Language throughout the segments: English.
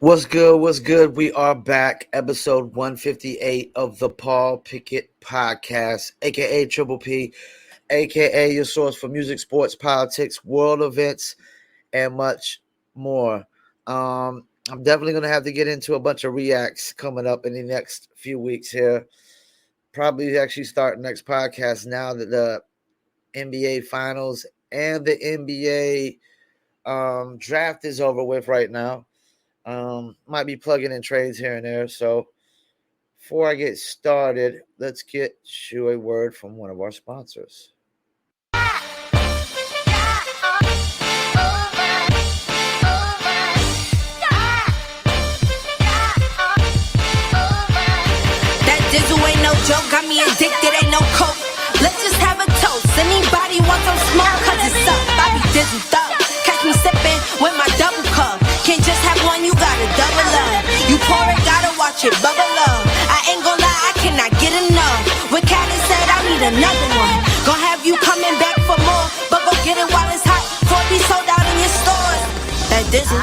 What's good? What's good? We are back, episode 158 of the Paul Pickett Podcast, aka Triple P, aka your source for music, sports, politics, world events, and much more. I'm definitely going to have to get into a bunch of reacts coming up in the next few weeks here. Probably actually start next podcast now that the NBA Finals and the NBA draft is over with right now. Might be plugging in trades here and there. So before I get started, let's get to a word from one of our sponsors. That Dizzle ain't no joke, got me addicted, ain't no coke. Let's just have a toast. Anybody want some smoke? Cause it's up, I be Dizzled up. Catch me sipping with my double cup. Can't just have one, you gotta double up. You pour it, gotta watch it bubble up. I ain't gon' lie, I cannot get enough. When Callie said I need another one, gon' have you coming back for more. But go get it while it's hot, before it be sold out in your stores. That Dizzle.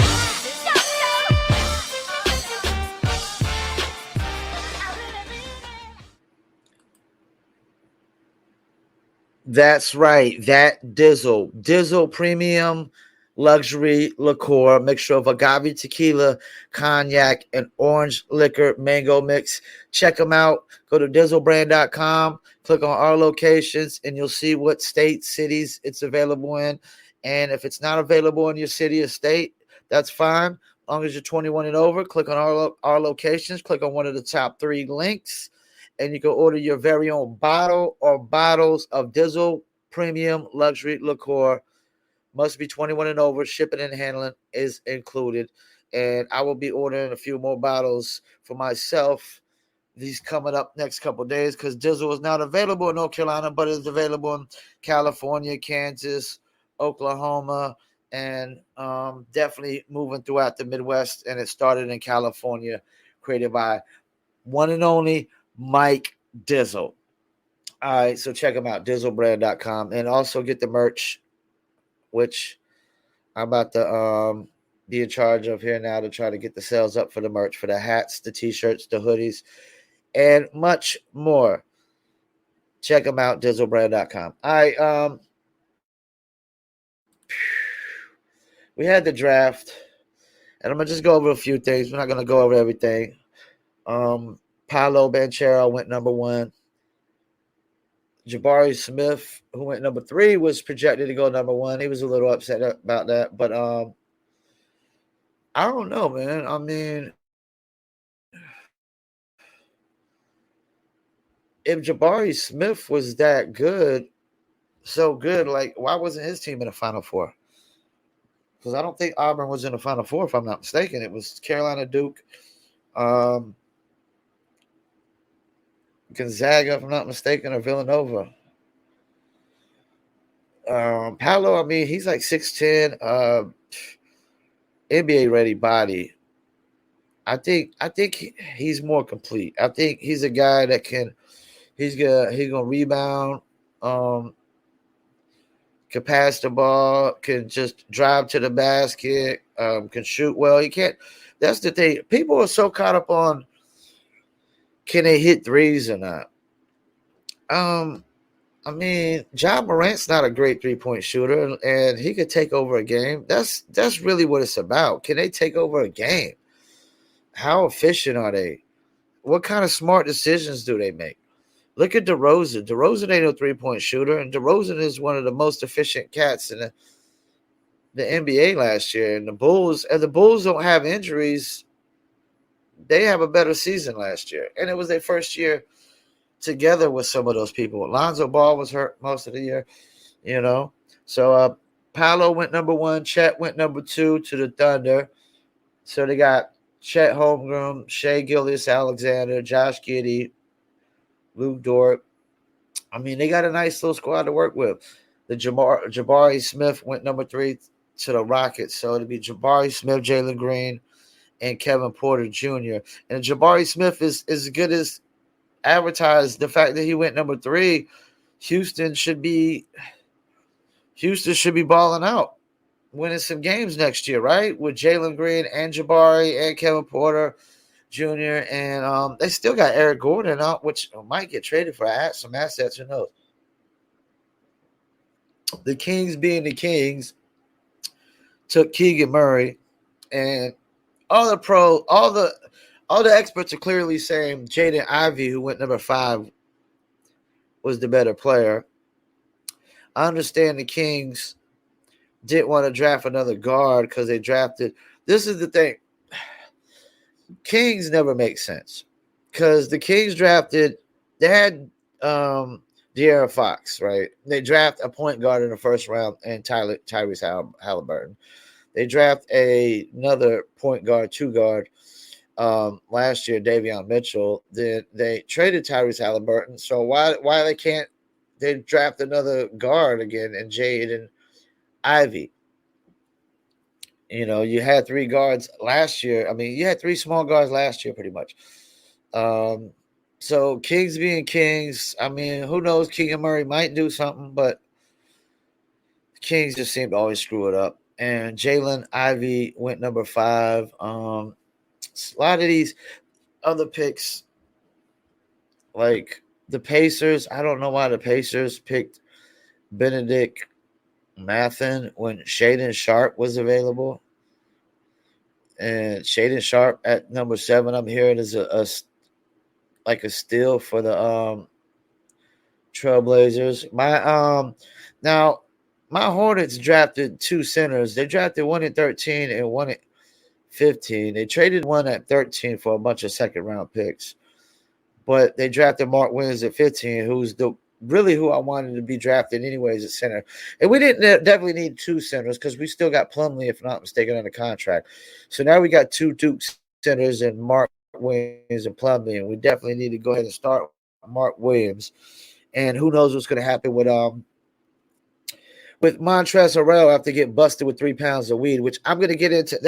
That's right. That Dizzle Premium Luxury Liqueur, mixture of agave tequila, cognac, and orange liquor mango mix. Check them out. Go to dizzlebrand.com, click on our locations, and you'll see what states, cities it's available in. And if it's not available in your city or state, that's fine. As long as you're 21 and over, click on our locations, click on one of the top 3 links, and you can order your very own bottle or bottles of Dizzle Premium Luxury Liqueur. Must be 21 and over. Shipping and handling is included. And I will be ordering a few more bottles for myself. These coming up next couple of days because Dizzle is not available in North Carolina, but it's available in California, Kansas, Oklahoma, and definitely moving throughout the Midwest. And it started in California, created by one and only Mike Dizzle. All right, so check them out, dizzlebrand.com, and also get the merch, which I'm about to be in charge of here now to try to get the sales up for the merch, for the hats, the t-shirts, the hoodies, and much more. Check them out, dizzlebrand.com. All right, we had the draft, and I'm going to just go over a few things. We're not going to go over everything. Paolo Banchero went number 1. Jabari Smith, who went number 3, was projected to go number 1. He was a little upset about that, but I don't know, man. I mean, if Jabari Smith was that good, so good, like, why wasn't his team in the Final Four? Because I don't think Auburn was in the Final Four, if I'm not mistaken. It was Carolina, Duke, Gonzaga, if I'm not mistaken, or Villanova. Paolo, I mean, he's like 6'10", NBA ready body. I think he's more complete. I think he's a guy that he's gonna rebound, can pass the ball, can just drive to the basket, can shoot well. He can't. That's the thing. People are so caught up on can they hit threes or not. I mean, John Morant's not a great 3-point shooter, and he could take over a game. That's really what it's about. Can they take over a game? How efficient are they? What kind of smart decisions do they make? Look at DeRozan. DeRozan ain't no 3-point shooter, and DeRozan is one of the most efficient cats in the NBA last year. And the Bulls don't have injuries. They have a better season last year, and it was their first year together with some of those people. Lonzo Ball was hurt most of the year, you know. So Paolo went number 1. Chet went number 2 to the Thunder. So they got Chet Holmgren, Shai Gilgeous-Alexander, Josh Giddey, Luke Dort. I mean, they got a nice little squad to work with. The Jabari Smith went number 3 to the Rockets. So it'll be Jabari Smith, Jalen Green, and Kevin Porter Jr. And Jabari Smith is as good as advertised. The fact that he went number 3, Houston should be balling out. winning some games next year, right? With Jalen Green and Jabari and Kevin Porter Jr. And they still got Eric Gordon out, which might get traded for some assets. Who knows? The Kings, being the Kings, took Keegan Murray, and all the experts are clearly saying Jaden Ivey, who went number 5, was the better player. I understand the Kings didn't want to draft another guard because they drafted. This is the thing. Kings never make sense because the Kings drafted. They had De'Aaron Fox, right? They draft a point guard in the first round and Tyrese Halliburton. They draft another point guard, 2 guard last year, Davion Mitchell. Then they traded Tyrese Halliburton. So why they draft another guard again and Jaden Ivey? You had 3 guards last year. I mean, you had 3 small guards last year, pretty much. So Kings being Kings, I mean, who knows? Keegan Murray might do something, but the Kings just seem to always screw it up. And Jalen Ivey went number 5. A lot of these other picks, like the Pacers, I don't know why the Pacers picked Benedict Mathen when Shaedon Sharpe was available. And Shaedon Sharpe at number 7, I'm hearing is a steal for the Trailblazers. Now my Hornets drafted 2 centers. They drafted one at 13 and one at 15. They traded one at 13 for a bunch of second round picks. But they drafted Mark Williams at 15, who's who I wanted to be drafted anyways at center. And we didn't definitely need 2 centers because we still got Plumlee, if not mistaken, under contract. So now we got 2 Duke centers and Mark Williams and Plumlee, and we definitely need to go ahead and start Mark Williams. And who knows what's going to happen with Montrezl Harrell after getting busted with 3 pounds of weed, which I'm going to get into.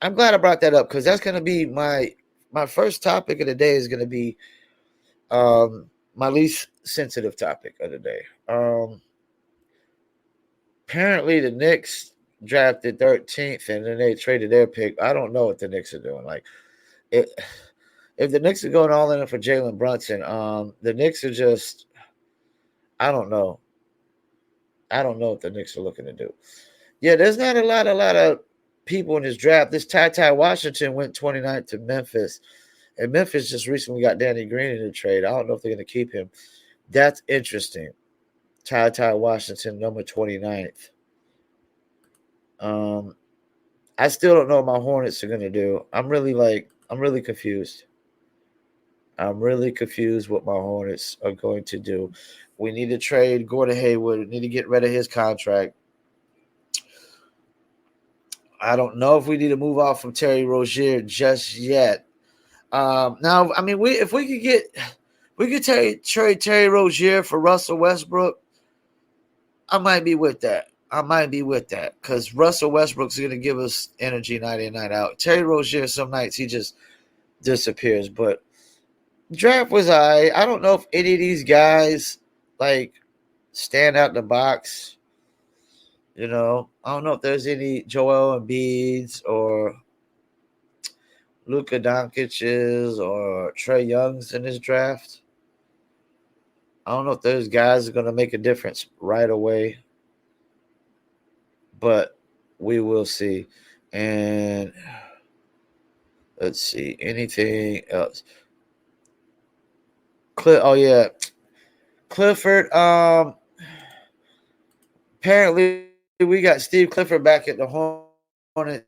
I'm glad I brought that up because that's going to be my first topic of the day is going to be my least sensitive topic of the day. Apparently the Knicks drafted 13th and then they traded their pick. I don't know what the Knicks are doing. Like, if the Knicks are going all in for Jalen Brunson, the Knicks are just, I don't know. I don't know what the Knicks are looking to do. Yeah, there's not a lot of people in this draft. This Ty Washington went 29th to Memphis. And Memphis just recently got Danny Green in the trade. I don't know if they're going to keep him. That's interesting. Ty Washington, number 29th. I still don't know what my Hornets are going to do. I'm really confused. I'm really confused what my Hornets are going to do. We need to trade Gordon Hayward. We need to get rid of his contract. I don't know if we need to move off from Terry Rozier just yet. Now, I mean, if we could trade Terry Rozier for Russell Westbrook, I might be with that. Because Russell Westbrook's going to give us energy night in, night out. Terry Rozier, some nights he just disappears. But draft was I don't know if any of these guys stand out the box. I don't know if there's any Joel Embiid's or Luka Doncic's or Trae Young's in this draft. I don't know if those guys are going to make a difference right away, but we will see. And let's see, anything else? Clifford. Apparently, we got Steve Clifford back at the Hornets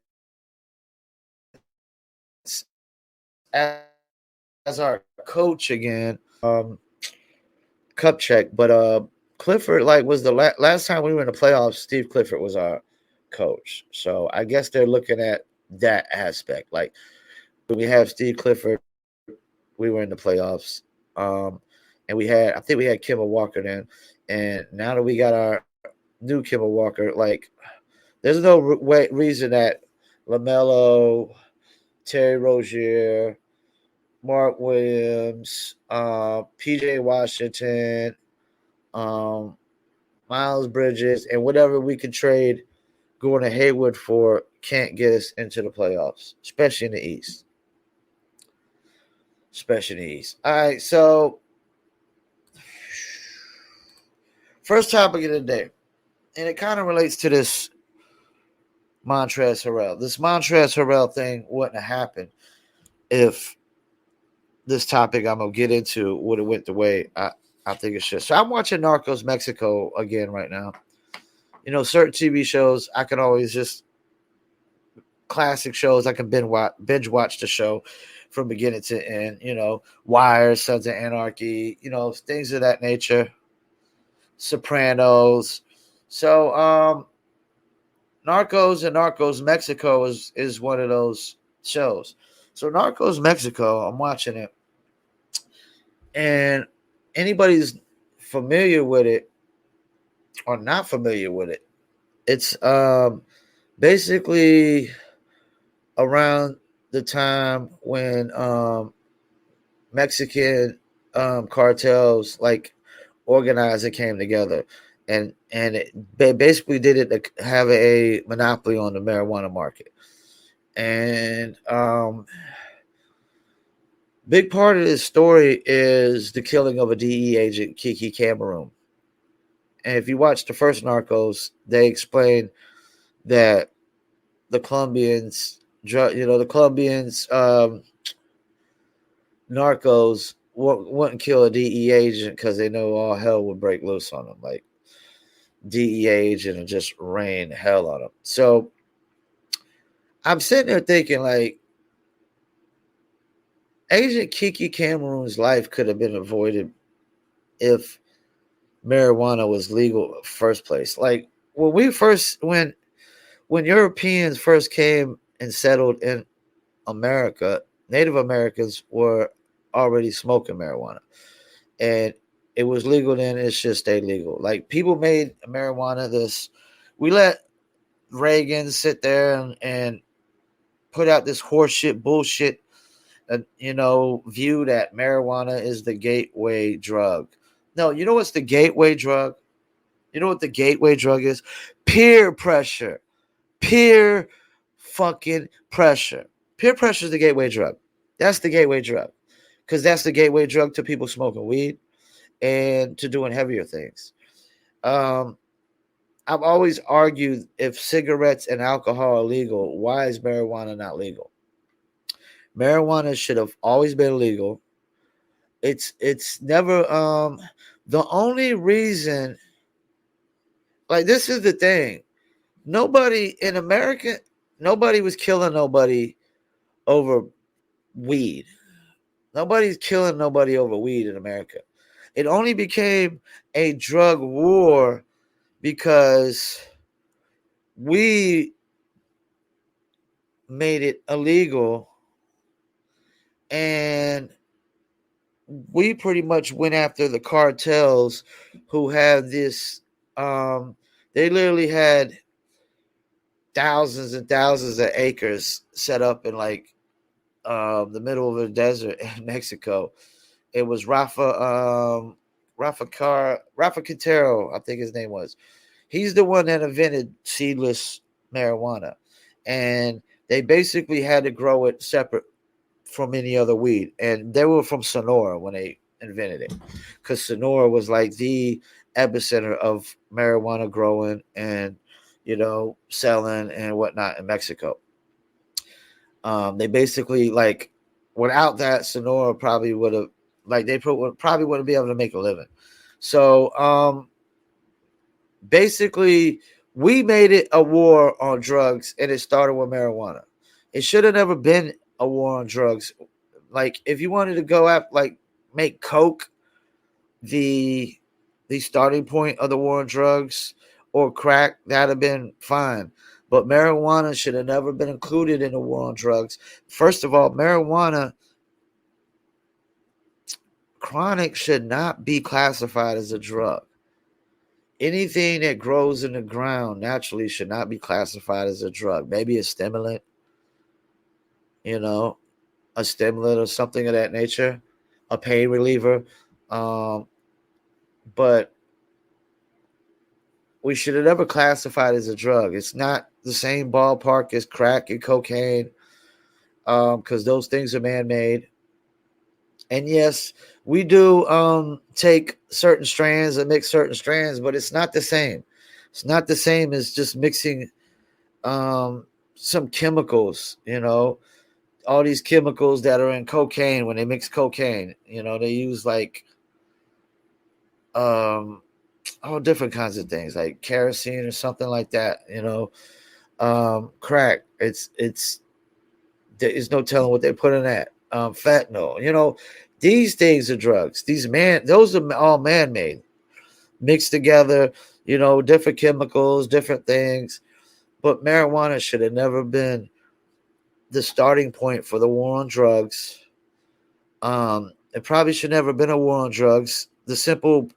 as our coach again. Cup check, but Clifford was the last time we were in the playoffs. Steve Clifford was our coach, so I guess they're looking at that aspect. Like when we have Steve Clifford, we were in the playoffs, and I think we had Kemba Walker then, and now that we got our new Kemba Walker, there's no reason that LaMelo, Terry Rozier, Mark Williams, PJ Washington, my Miles Bridges, and whatever we can trade going to Haywood for can't get us into the playoffs, especially in the East. Especially in the East. All right, so first topic of the day, and it kind of relates to this Montrezl Harrell. This Montrezl Harrell thing wouldn't have happened if this topic I'm gonna get into would have went the way I think it should. So I'm watching Narcos Mexico again right now. You know, certain TV shows I can always just classic shows I can binge watch the show from beginning to end. You know, Wire, Sons of Anarchy. You know, things of that nature. Sopranos. So Narcos and Narcos Mexico is one of those shows. So Narcos Mexico, I'm watching it, and anybody's familiar with it or not familiar with it, it's basically around the time when Mexican cartels like organized and came together, and they basically did it to have a monopoly on the marijuana market. And big part of this story is the killing of a DE agent, Kiki Cameroon. And if you watch the first Narcos, they explain that the Colombians, Narcos wouldn't kill a DE agent because they know all hell would break loose on them. Like DE agent and just rain hell on them. So I'm sitting there thinking, like, Agent Kiki Cameroon's life could have been avoided if marijuana was legal in the first place. Like when Europeans first came and settled in America, Native Americans were already smoking marijuana, and it was legal then. It should stay legal. Like people made marijuana this. We let Reagan sit there and put out this horseshit bullshit, view that marijuana is the gateway drug. No, you know what's the gateway drug? You know what the gateway drug is? Peer pressure. Peer fucking pressure. Peer pressure is the gateway drug. That's the gateway drug. Because that's the gateway drug to people smoking weed and to doing heavier things. I've always argued if cigarettes and alcohol are legal, why is marijuana not legal? Marijuana should have always been legal. It's never the only reason, like, this is the thing. Nobody in America, nobody was killing nobody over weed. Nobody's killing nobody over weed in America. It only became a drug war because we made it illegal, and we pretty much went after the cartels who had this. They literally had thousands and thousands of acres set up in like the middle of the desert in Mexico. It was Rafa Quintero, I think his name was. He's the one that invented seedless marijuana, and they basically had to grow it separate from any other weed. And they were from Sonora when they invented it, because Sonora was like the epicenter of marijuana growing and selling and whatnot in Mexico. They basically, like, without that, Sonora probably would have, like, they probably wouldn't be able to make a living. So basically, we made it a war on drugs, and it started with marijuana. It should have never been a war on drugs. Like, if you wanted to go up, like, make coke the starting point of the war on drugs, or crack, that'd have been fine. But marijuana should have never been included in the war on drugs. First of all, marijuana chronic should not be classified as a drug. Anything that grows in the ground naturally should not be classified as a drug. Maybe a stimulant, a stimulant or something of that nature, a pain reliever. But we should have never classified as a drug. It's not the same ballpark as crack and cocaine, because those things are man-made. And yes, we do take certain strands and mix certain strands, but it's not the same. It's not the same as just mixing some chemicals, all these chemicals that are in cocaine. When they mix cocaine, they use like all different kinds of things like kerosene or something like that. Crack. It's there's no telling what they put in that. Fentanyl. These things are drugs. Those are all man-made, mixed together. Different chemicals, different things. But marijuana should have never been the starting point for the war on drugs. It probably should never have been a war on drugs. The simple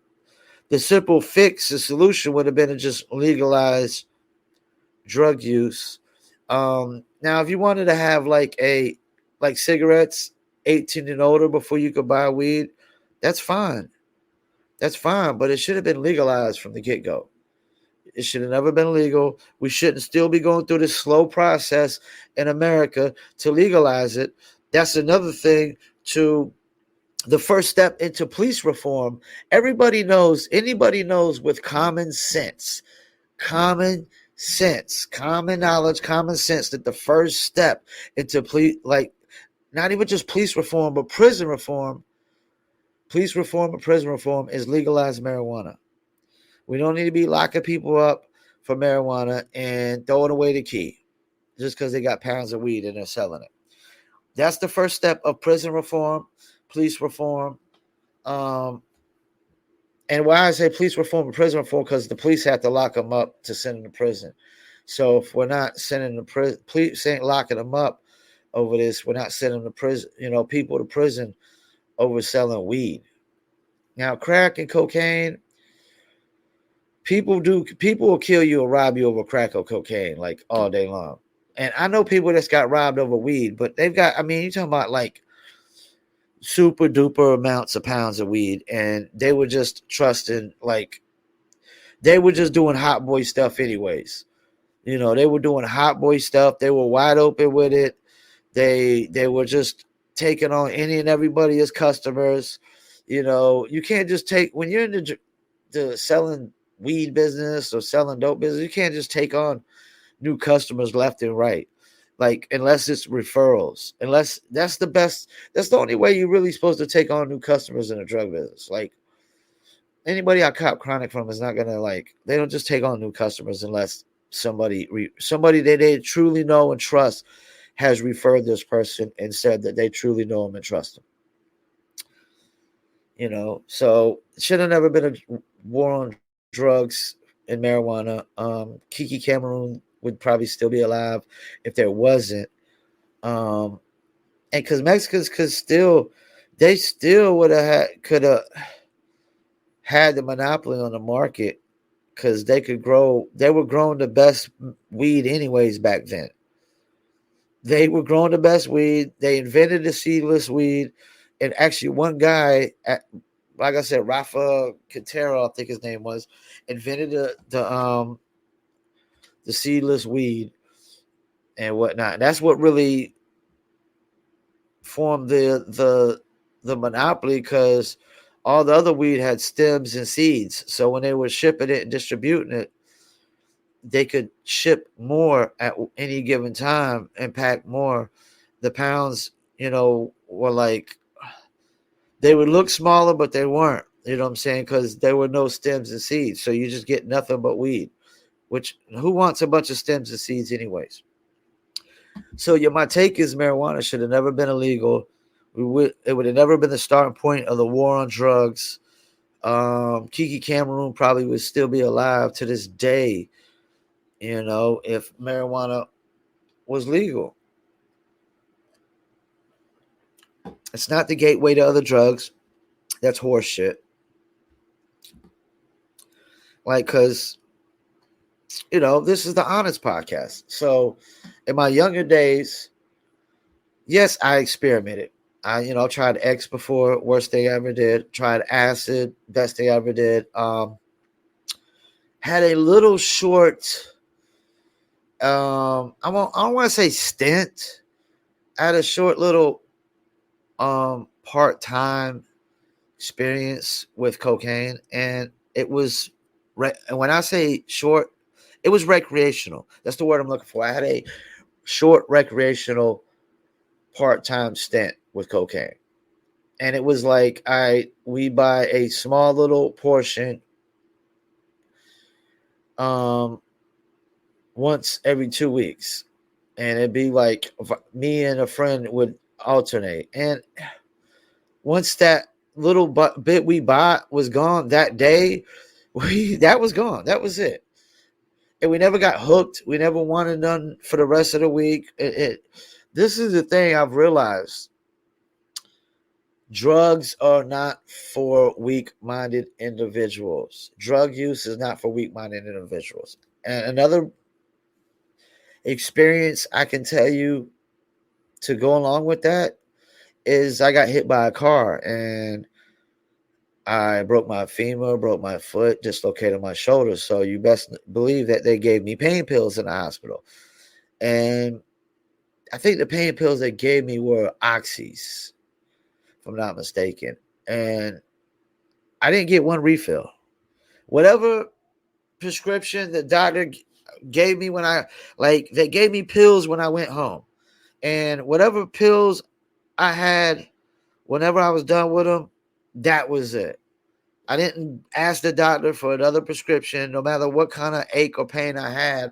fix, the solution would have been to just legalize drug use. Now, if you wanted to have like cigarettes, 18 and older before you could buy weed, that's fine. That's fine, but it should have been legalized from the get-go. It should have never been legal. We shouldn't still be going through this slow process in America to legalize it. That's another thing to the first step into police reform. Anybody knows with common sense, common knowledge, common sense, that the first step into not even just police reform, but prison reform, is legalize marijuana. We don't need to be locking people up for marijuana and throwing away the key just because they got pounds of weed and they're selling it. That's the first step of prison reform, police reform. And why I say police reform and prison reform, because the police have to lock them up to send them to prison. So if we're not sending the police ain't locking them up over this, we're not sending the prison, people to prison over selling weed. Now, crack and cocaine, people will kill you or rob you over crack or cocaine like all day long. And I know people that's got robbed over weed, but they've got, you're talking about like super duper amounts of pounds of weed, and they were just trusting, like they were just doing hot boy stuff anyways. They were doing hot boy stuff. They were wide open with it. They were just taking on any and everybody as customers. You can't just take, when you're in the selling weed business or selling dope business, you can't just take on new customers left and right, like, unless it's referrals. Unless that's the only way you're really supposed to take on new customers in a drug business. Like, anybody I cop chronic from is not gonna, like, they don't just take on new customers unless somebody that they truly know and trust has referred this person and said that they truly know him and trust him. So it should have never been a war on drugs and marijuana. Kiki Cameroon would probably still be alive if there wasn't. And because Mexicans could still could have had the monopoly on the market, because they were growing the best weed anyways back then. They were growing the best weed. They invented the seedless weed. And actually, one guy, like I said, Rafa Quintero, I think his name was, invented the seedless weed and whatnot. And that's what really formed the monopoly, because all the other weed had stems and seeds. So when they were shipping it and distributing it, they could ship more at any given time and pack more. The pounds, were like, they would look smaller, but they weren't. You know what I'm saying? Because there were no stems and seeds. So you just get nothing but weed, which, who wants a bunch of stems and seeds anyways? So my take is marijuana should have never been illegal. It would have never been the starting point of the war on drugs. Kiki Cameroon probably would still be alive to this day, if marijuana was legal. It's not the gateway to other drugs. That's horse shit. Like, because, this is the Honest Podcast. So in my younger days, yes, I experimented. I tried X before, worst thing I ever did. Tried acid, best thing I ever did. had a little short. I don't want to say stint. I had a short little part-time experience with cocaine, and it was and when I say short, it was recreational. That's the word I'm looking for. I had a short recreational part-time stint with cocaine, and it was like we buy a small little portion um once every 2 weeks, and it'd be like me and a friend would alternate. And once that little bit we bought was gone that day, that was gone. That was it. And we never got hooked. We never wanted none for the rest of the week. This is the thing I've realized. Drugs are not for weak-minded individuals. Drug use is not for weak-minded individuals. And another experience I can tell you to go along with that is I got hit by a car and I broke my femur, broke my foot, dislocated my shoulder. So you best believe that they gave me pain pills in the hospital. And I think the pain pills they gave me were Oxys, if I'm not mistaken. And I didn't get one refill. Whatever prescription the doctor gave me they gave me pills when I went home. And whatever pills I had whenever I was done with them, that was it. I didn't ask the doctor for another prescription, no matter what kind of ache or pain I had,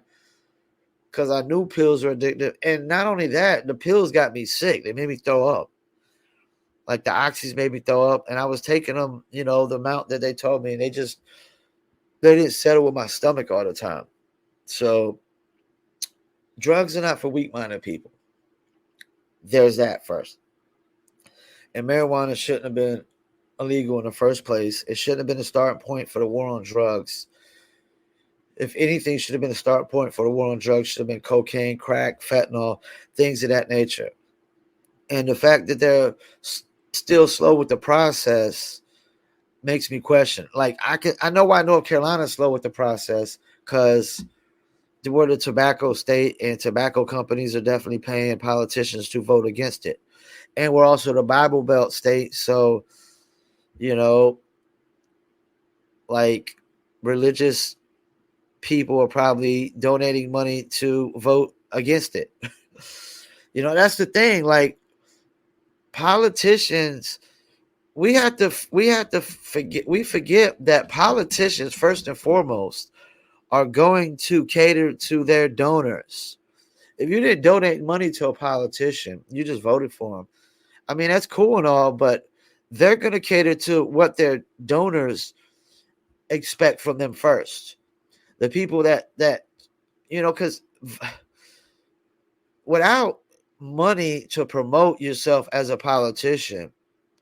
because I knew pills were addictive. And not only that, the pills got me sick. They made me throw up. Like the oxys made me throw up, and I was taking them, the amount that they told me, and they didn't settle with my stomach all the time. So drugs are not for weak-minded people. There's that first. And marijuana shouldn't have been illegal in the first place. It shouldn't have been a starting point for the war on drugs. If anything should have been a start point for the war on drugs, should have been cocaine, crack, fentanyl, things of that nature. And the fact that they're still slow with the process makes me question. Like I know why North Carolina is slow with the process, because we're the tobacco state, and tobacco companies are definitely paying politicians to vote against it. And we're also the Bible Belt state, so like religious people are probably donating money to vote against it. That's the thing. Like politicians, we forget that politicians first and foremost are going to cater to their donors. If you didn't donate money to a politician, you just voted for them. I mean, that's cool and all, but they're going to cater to what their donors expect from them first. The people that because without money to promote yourself as a politician,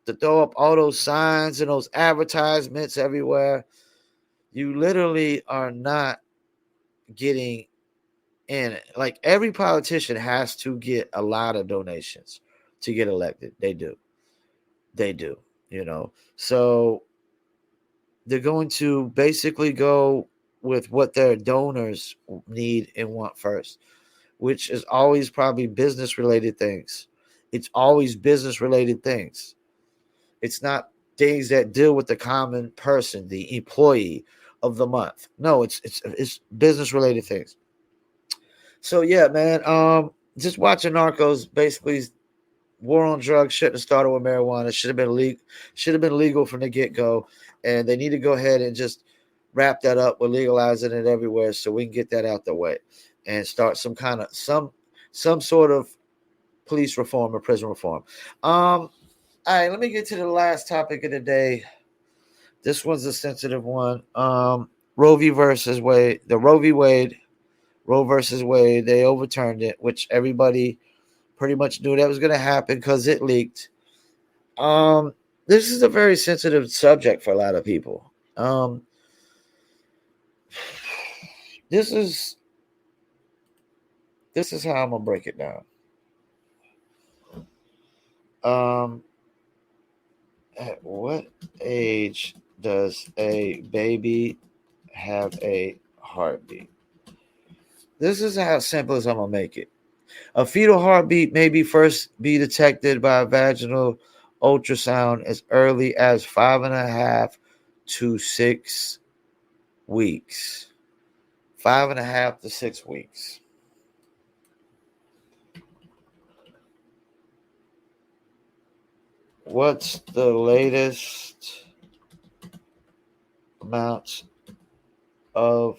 to throw up all those signs and those advertisements everywhere, you literally are not getting in. Like every politician has to get a lot of donations to get elected. They do. So they're going to basically go with what their donors need and want first, which is always probably business related things. It's always business related things. It's not things that deal with the common person, the employee of the month. No, it's business related things. So yeah, man. Just watching Narcos, basically, war on drugs shouldn't have started with marijuana. It should have been legal. Should have been legal from the get go, and they need to go ahead and just wrap that up with legalizing it everywhere, so we can get that out the way and start some sort of police reform or prison reform. All right, let me get to the last topic of the day. This one's a sensitive one. Roe v. versus Wade. The Roe versus Wade. They overturned it, which everybody pretty much knew that was going to happen because it leaked. This is a very sensitive subject for a lot of people. This is how I'm gonna break it down. At what age does a baby have a heartbeat. This is how simple as I'm gonna make it. A fetal heartbeat may be first be detected by a vaginal ultrasound as early as 5.5 to 6 weeks. 5.5 to 6 weeks. What's the latest amount of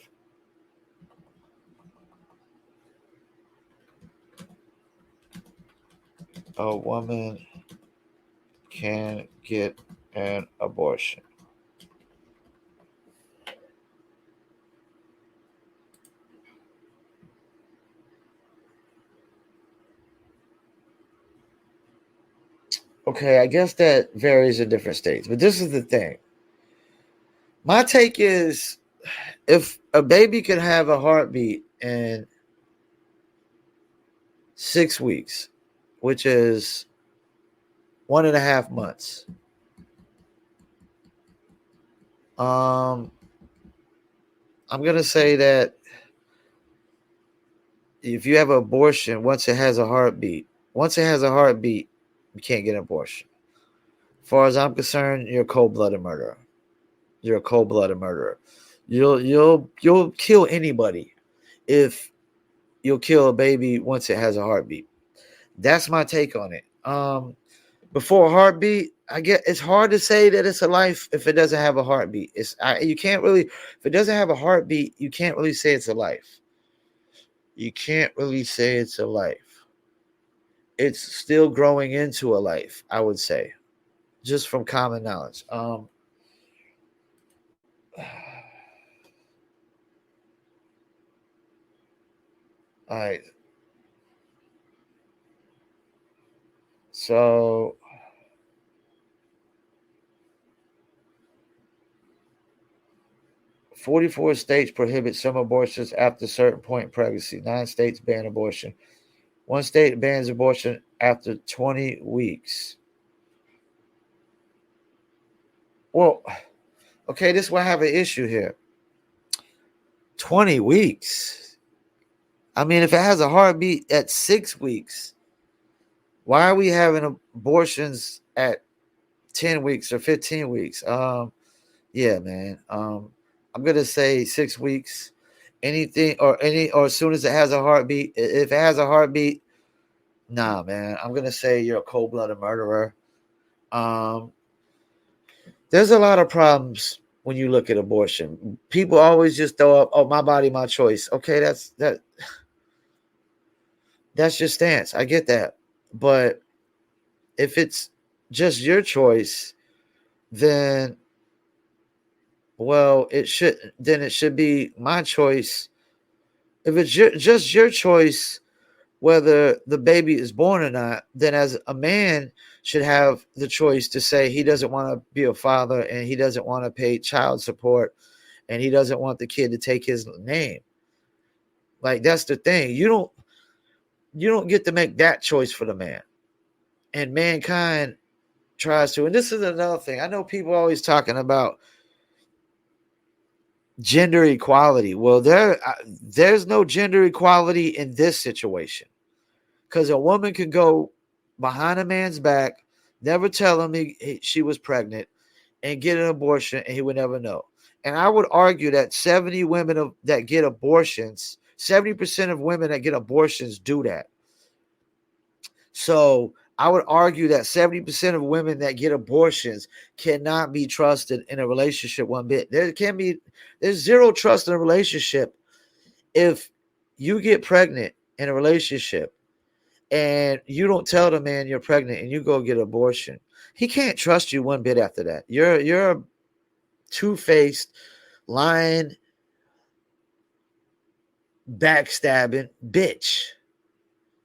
a woman can get an abortion? Okay, I guess that varies in different states, but this is the thing. My take is if a baby can have a heartbeat in 6 weeks, which is 1.5 months, I'm going to say that if you have an abortion, once it has a heartbeat, you can't get an abortion. As far as I'm concerned, you're a cold-blooded murderer. You're a cold-blooded murderer. You'll kill anybody if you'll kill a baby once it has a heartbeat. That's my take on it. Before a heartbeat, I get it's hard to say that it's a life if it doesn't have a heartbeat. You can't really if it doesn't have a heartbeat, you can't really say it's a life. You can't really say it's a life. It's still growing into a life, I would say, just from common knowledge. All right. So 44 states prohibit some abortions after a certain point in pregnancy. 9 states ban abortion. 1 state bans abortion after 20 weeks. Well, okay, this is why I have an issue here. 20 weeks. I mean, if it has a heartbeat at 6 weeks, why are we having abortions at 10 weeks or 15 weeks? Yeah, man. I'm gonna say 6 weeks. Anything or as soon as it has a heartbeat. If it has a heartbeat, nah, man. I'm gonna say you're a cold-blooded murderer. There's a lot of problems when you look at abortion. People always just throw up, "Oh, my body, my choice." Okay, that's your stance. I get that, but if it's just your choice, then it should be my choice. If it's just your choice whether the baby is born or not, then as a man should have the choice to say he doesn't want to be a father and he doesn't want to pay child support and he doesn't want the kid to take his name. Like, that's the thing. You don't get to make that choice for the man. And mankind tries to. And this is another thing. I know people always talking about gender equality. Well, there's no gender equality in this situation, because a woman can go behind a man's back, never tell him she was pregnant, and get an abortion, and he would never know. And I would argue that 70% of women that get abortions do that. So I would argue that 70% of women that get abortions cannot be trusted in a relationship one bit. There's zero trust in a relationship if you get pregnant in a relationship and you don't tell the man you're pregnant and you go get an abortion. He can't trust you one bit after that. You're a two-faced, lying, backstabbing bitch.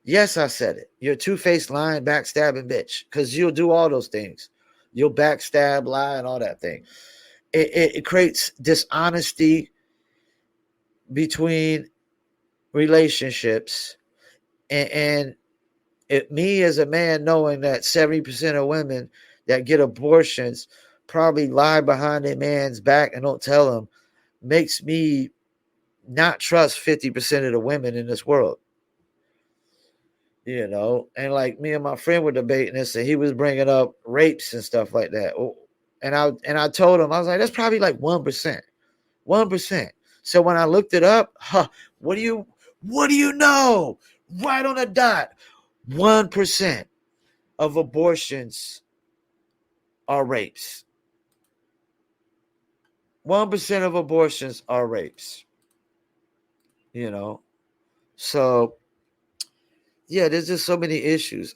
Yes, I said it. You're a two-faced, lying, backstabbing bitch, because you'll do all those things. You'll backstab, lie, and all that thing. It creates dishonesty between relationships, and me as a man knowing that 70% of women that get abortions probably lie behind a man's back and don't tell him. makes me not trust 50% of the women in this world. And like me and my friend were debating this, and he was bringing up rapes and stuff like that. And I told him, I was like, that's probably like 1%. 1%. So when I looked it up, what do you know? Right on the dot. 1% of abortions are rapes. 1% of abortions are rapes. So yeah, there's just so many issues.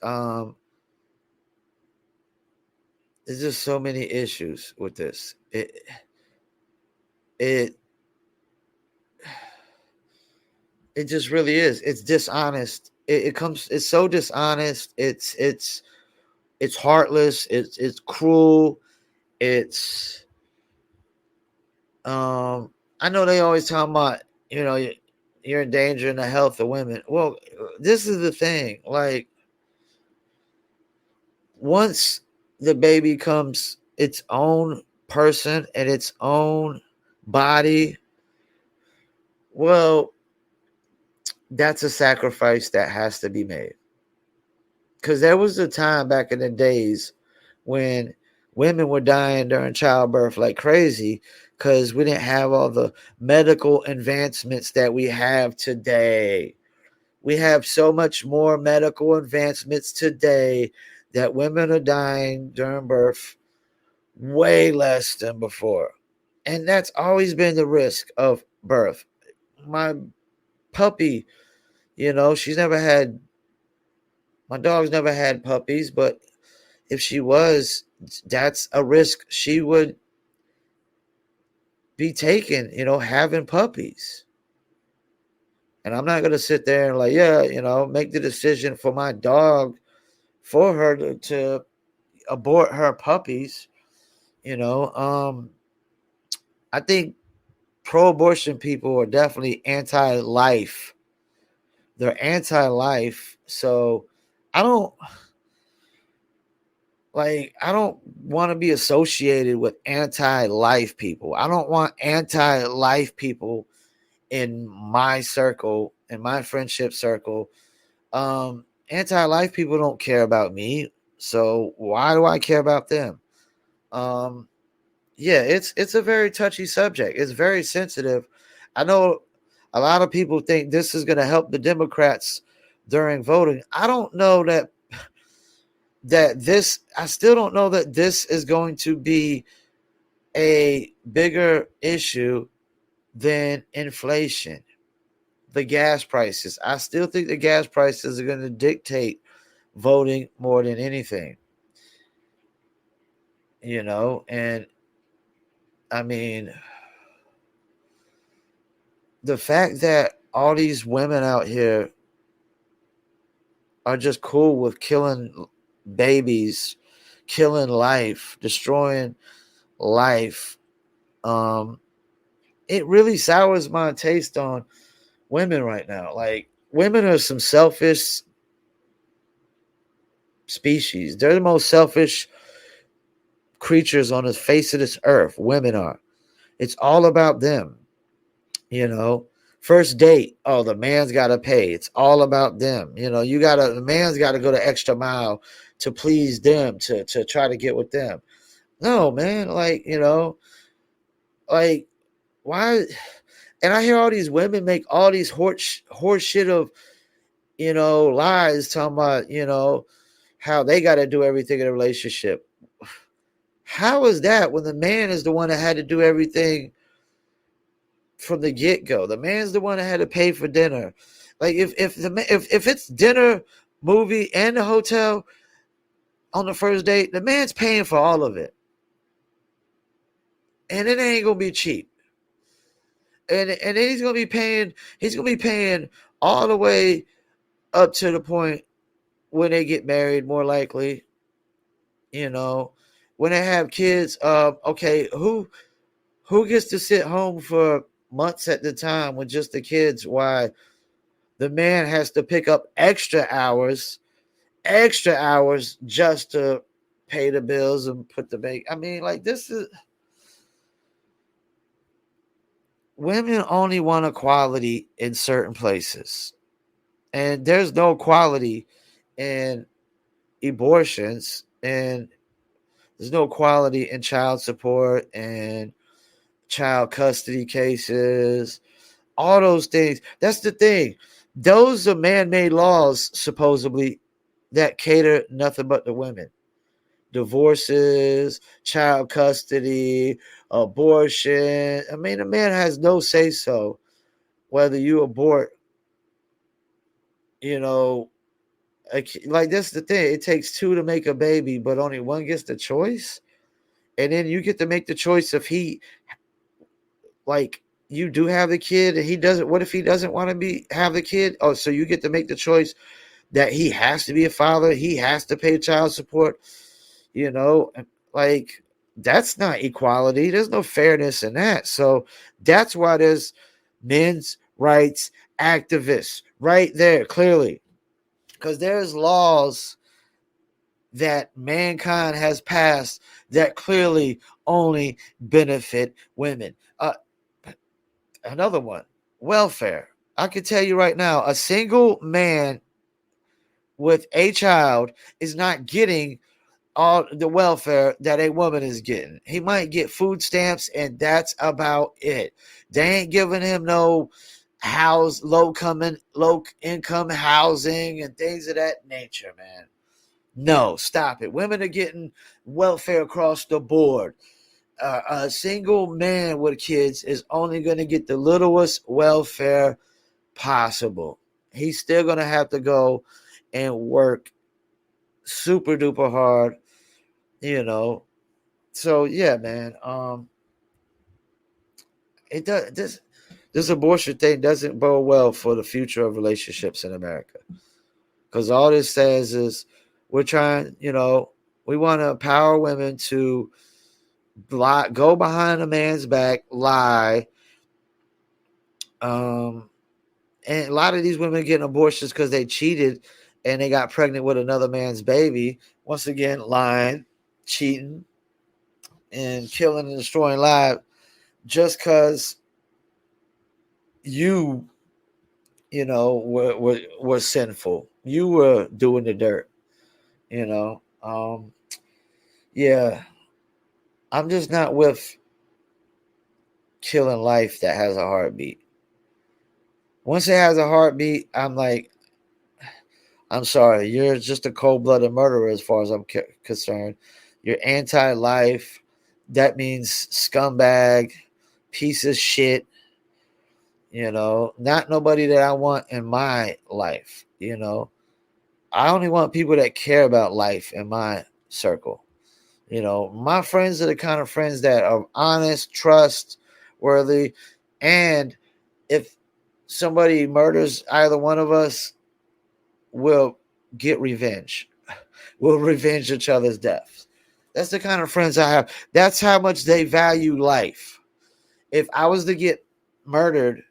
There's just so many issues with this. It just really is. It's dishonest. It's so dishonest. It's heartless. It's cruel. It's I know they always talk about, you're endangering the health of women. Well, this is the thing. Like, once the baby becomes its own person and its own body, well, that's a sacrifice that has to be made. Because there was a time back in the days when women were dying during childbirth like crazy because we didn't have all the medical advancements that we have today. We have so much more medical advancements today that women are dying during birth way less than before. And that's always been the risk of birth. My puppy, she's never had, my dog's never had puppies, but if she was, that's a risk she would be taking, having puppies. And I'm not going to sit there and like, make the decision for my dog for her to abort her puppies. I think pro-abortion people are definitely anti-life. They're anti-life. So I don't want to be associated with anti-life people. I don't want anti-life people in my circle, in my friendship circle. Anti-life people don't care about me. So why do I care about them? Yeah, it's a very touchy subject. It's very sensitive. I know a lot of people think this is going to help the Democrats during voting. I don't know I still don't know that this is going to be a bigger issue than inflation, the gas prices. I still think the gas prices are going to dictate voting more than anything. And I mean, the fact that all these women out here are just cool with killing babies, killing life, destroying life, it really sours my taste on women right now. Like, women are some selfish species. They're the most selfish creatures on the face of this earth. Women are. It's all about them. First date, oh, the man's got to pay. It's all about them. The man's got to go the extra mile to please them, to try to get with them. No, man, like, like, why? And I hear all these women make all these horse shit of, lies talking about, how they got to do everything in a relationship. How is that when the man is the one that had to do everything from the get-go? The man's the one that had to pay for dinner. Like, if it's dinner, movie, and the hotel on the first date, the man's paying for all of it. And it ain't gonna be cheap. And then he's gonna be paying all the way up to the point when they get married, more likely. When they have kids, okay, who gets to sit home for months at the time with just the kids? Why the man has to pick up extra hours just to pay the bills and put the baby. I mean, like, this is, women only want equality in certain places, and there's no equality in abortions, and there's no equality in child support and child custody cases, all those things. That's the thing. Those are man-made laws, supposedly, that cater nothing but the women. Divorces, child custody, abortion. I mean, a man has no say so whether you abort, you know, like that's the thing. It takes two to make a baby, but only one gets the choice. And then you get to make the choice if he, like, you do have the kid and he doesn't. What if he doesn't want to have the kid? Oh, so you get to make the choice that he has to be a father. He has to pay child support. You know, like, that's not equality. There's no fairness in that. So that's why there's men's rights activists right there, clearly, because there's laws that mankind has passed that clearly only benefit women. Another one, welfare. I can tell you right now, a single man with a child is not getting all the welfare that a woman is getting. He might get food stamps, and that's about it. They ain't giving him no low income housing and things of that nature, man. No, stop it. Women are getting welfare across the board. A single man with kids is only going to get the littlest welfare possible. He's still going to have to go and work super duper hard, you know. So yeah, man. It does this abortion thing doesn't bode well for the future of relationships in America, because all this says is we're trying, we want to empower women to go behind a man's back, lie. And a lot of these women getting abortions because they cheated and they got pregnant with another man's baby. Once again, lying, cheating, and killing and destroying lives just because you were sinful. You were doing the dirt. Yeah, I'm just not with killing life that has a heartbeat. Once it has a heartbeat, I'm like, I'm sorry, you're just a cold-blooded murderer as far as I'm concerned. You're anti-life. That means scumbag, piece of shit. Not nobody that I want in my life. I only want people that care about life in my circle. My friends are the kind of friends that are honest, trustworthy, and if somebody murders either one of us, we'll get revenge. We'll revenge each other's deaths. That's the kind of friends I have. That's how much they value life. If I was to get murdered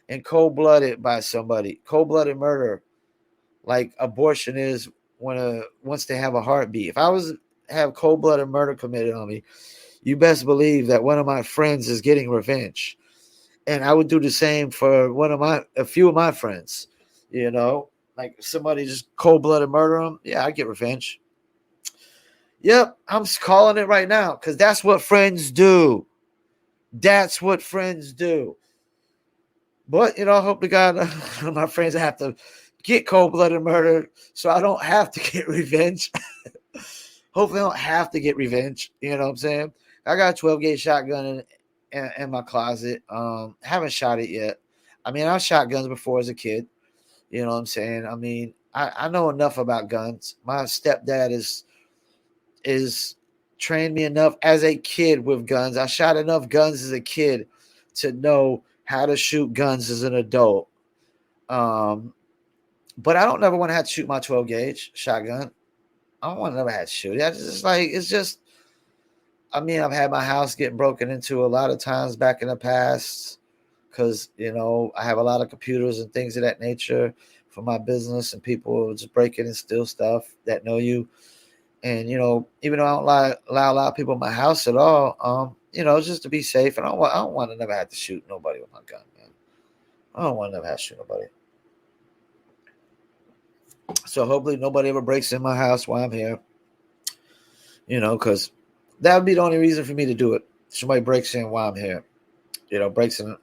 and cold-blooded by somebody, cold-blooded murder, like abortion is once they have a heartbeat. If I was to have cold-blooded murder committed on me, you best believe that one of my friends is getting revenge. And I would do the same for a few of my friends, like somebody just cold-blooded murder them. Yeah, I get revenge. Yep, I'm calling it right now because that's what friends do. That's what friends do. But, I hope to God my friends have to get cold-blooded murdered so I don't have to get revenge. Hopefully I don't have to get revenge. You know what I'm saying? I got a 12-gauge shotgun in my closet. Haven't shot it yet. I mean, I shot guns before as a kid. You know what I'm saying? I mean, I know enough about guns. My stepdad is trained me enough as a kid with guns. I shot enough guns as a kid to know how to shoot guns as an adult. But I don't never want to have to shoot my 12-gauge shotgun. I don't want to never have to shoot it. I've had my house getting broken into a lot of times back in the past because, I have a lot of computers and things of that nature for my business, and people just break in and steal stuff that know you. And, even though I don't allow a lot of people in my house at all, just to be safe. And I don't want to never have to shoot nobody with my gun, man. I don't want to never have to shoot nobody. So hopefully nobody ever breaks in my house while I'm here. Because that would be the only reason for me to do it. Somebody breaks in while I'm here. Breaks in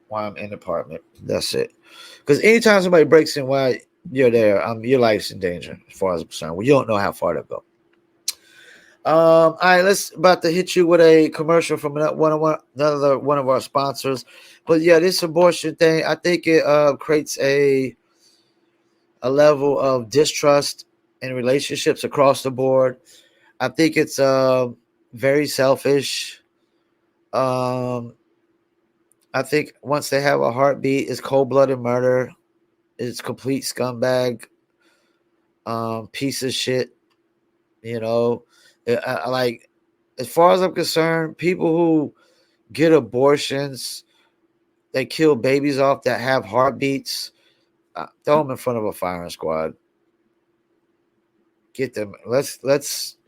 while I'm in the apartment. That's it. Because anytime somebody breaks in while you're there, your life's in danger as far as I'm concerned. Well, you don't know how far they'll go. All right, let's about to hit you with a commercial from another one of our sponsors. But yeah, this abortion thing, I think it creates a level of distrust in relationships across the board. I think it's very selfish. I think once they have a heartbeat, it's cold-blooded murder. It's complete scumbag, piece of shit. Like, as far as I'm concerned, people who get abortions, they kill babies off that have heartbeats. Throw them in front of a firing squad. Get them. Let's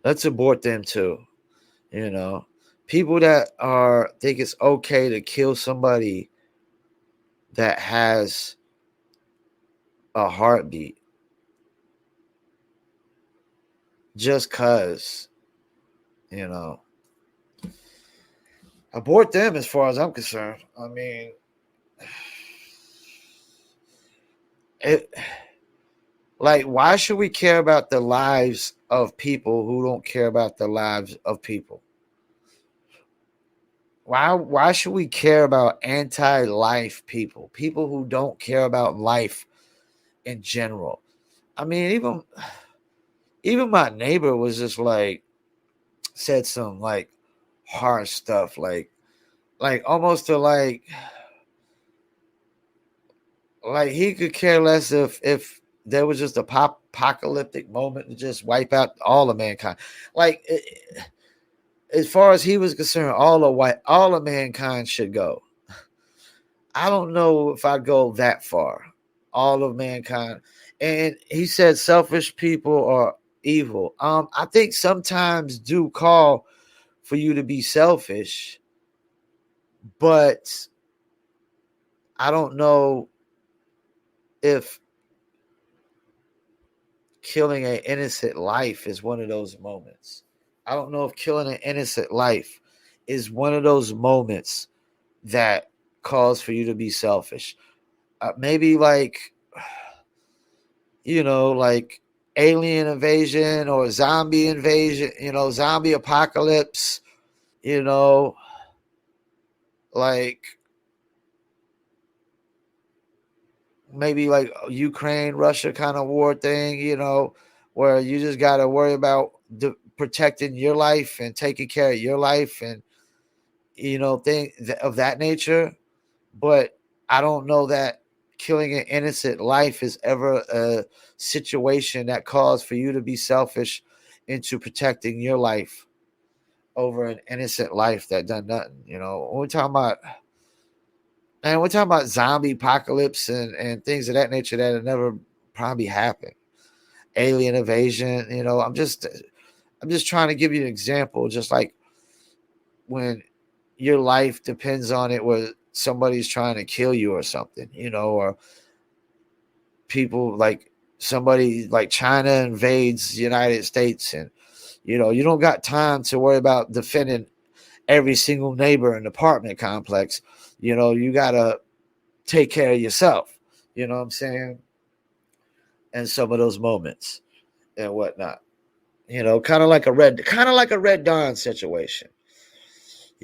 abort them too. People that think it's okay to kill somebody that has a heartbeat just cause, abort them as far as I'm concerned. I mean, why should we care about the lives of people who don't care about the lives of people? Why should we care about anti-life people who don't care about life in general? I mean, even my neighbor was just said some harsh stuff, like almost to like he could care less if there was just a apocalyptic moment to just wipe out all of mankind. As far as he was concerned, all of mankind should go. I don't know if I go that far. All of mankind. And he said selfish people are evil. I think sometimes do call for you to be selfish, but I don't know if killing an innocent life is one of those moments. I don't know if killing an innocent life is one of those moments that calls for you to be selfish. Maybe alien invasion or zombie invasion, zombie apocalypse, maybe Ukraine, Russia kind of war thing, where you just got to worry about protecting your life and taking care of your life and, things of that nature. But I don't know that killing an innocent life is ever a situation that calls for you to be selfish into protecting your life over an innocent life that done nothing. We're talking about zombie apocalypse and things of that nature that have never probably happened. Alien invasion, I'm just trying to give you an example, just like when your life depends on it, where somebody's trying to kill you or something, or people somebody like China invades the United States, and you don't got time to worry about defending every single neighbor in the apartment complex. You gotta take care of yourself. You know what I'm saying? And some of those moments and whatnot. Kind of like a Red Dawn situation.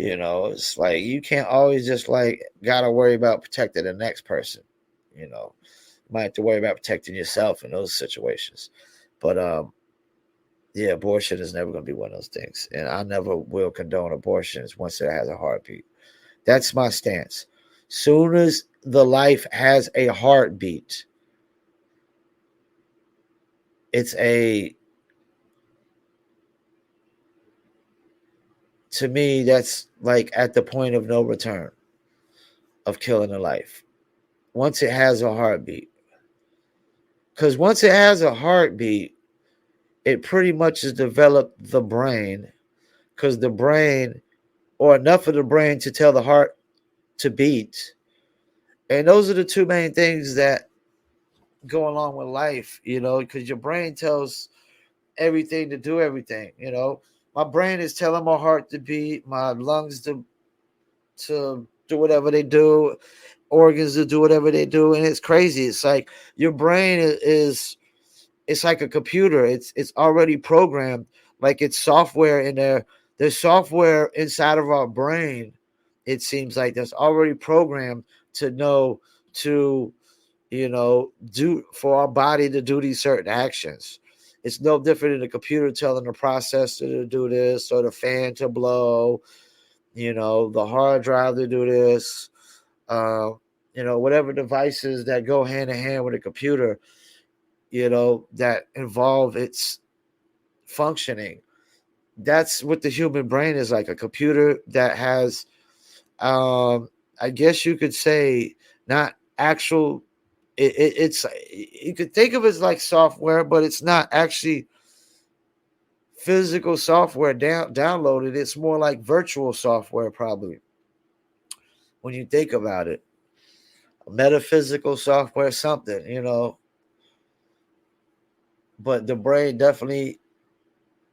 It's you can't always just gotta worry about protecting the next person. You might have to worry about protecting yourself in those situations. But yeah, abortion is never gonna be one of those things. And I never will condone abortions once it has a heartbeat. That's my stance. Soon as the life has a heartbeat, to me, that's at the point of no return of killing a life. Once it has a heartbeat. Because once it has a heartbeat, it pretty much has developed the brain because the brain, or enough of the brain to tell the heart to beat. And those are the two main things that go along with life, because your brain tells everything to do everything. My brain is telling my heart to beat, my lungs to do whatever they do, organs to do whatever they do, and it's crazy. It's like your brain is it's like a computer. It's already programmed, like it's software in there. There's software inside of our brain. It seems like that's already programmed to know to do for our body to do these certain actions. It's no different than a computer telling the processor to do this or the fan to blow, the hard drive to do this, whatever devices that go hand in hand with a computer, that involve its functioning. That's what the human brain is like, a computer that has, I guess you could say, not actual. It's you could think of it as like software, but it's not actually physical software downloaded. It's more like virtual software, probably, when you think about it. Metaphysical software, something, but the brain definitely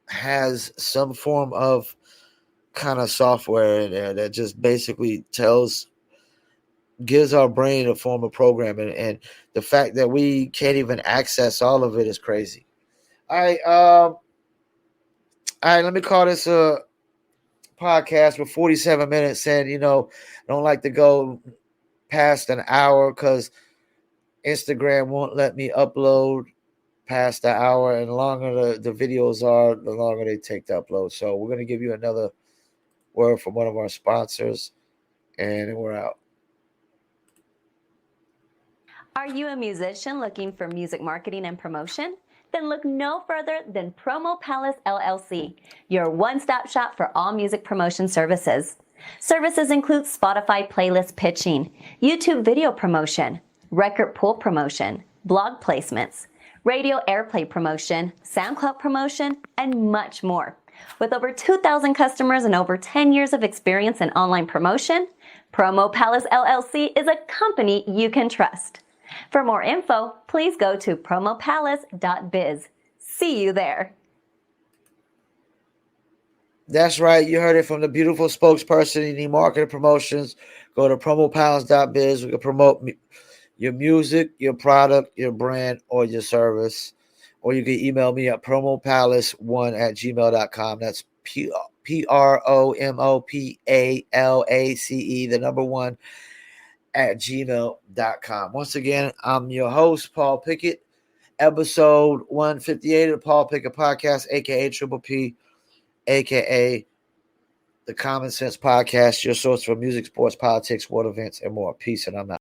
has some form of kind of software in there that just basically gives our brain a form of programming, and the fact that we can't even access all of it is crazy. All right, let me call this a podcast with 47 minutes, and I don't like to go past an hour because Instagram won't let me upload past the hour, and the longer the videos are, the longer they take to upload. So we're going to give you another word from one of our sponsors, and we're out. Are you a musician looking for music marketing and promotion? Then look no further than Promo Palace LLC, your one-stop shop for all music promotion services. Services include Spotify playlist pitching, YouTube video promotion, record pool promotion, blog placements, radio airplay promotion, SoundCloud promotion, and much more. With over 2,000 customers and over 10 years of experience in online promotion, Promo Palace LLC is a company you can trust. For more info, please go to promopalace.biz. See you there. That's right. You heard it from the beautiful spokesperson. You need marketing promotions, go to promopalace.biz. We can promote your music, your product, your brand, or your service. Or you can email me at promopalace1@gmail.com. That's PROMOPALACE, the number 1, at gmail.com. Once again, I'm your host, Paul Pickett. Episode 158 of the Paul Pickett Podcast, a.k.a. Triple P, a.k.a. the Common Sense Podcast, your source for music, sports, politics, world events, and more. Peace, and I'm out.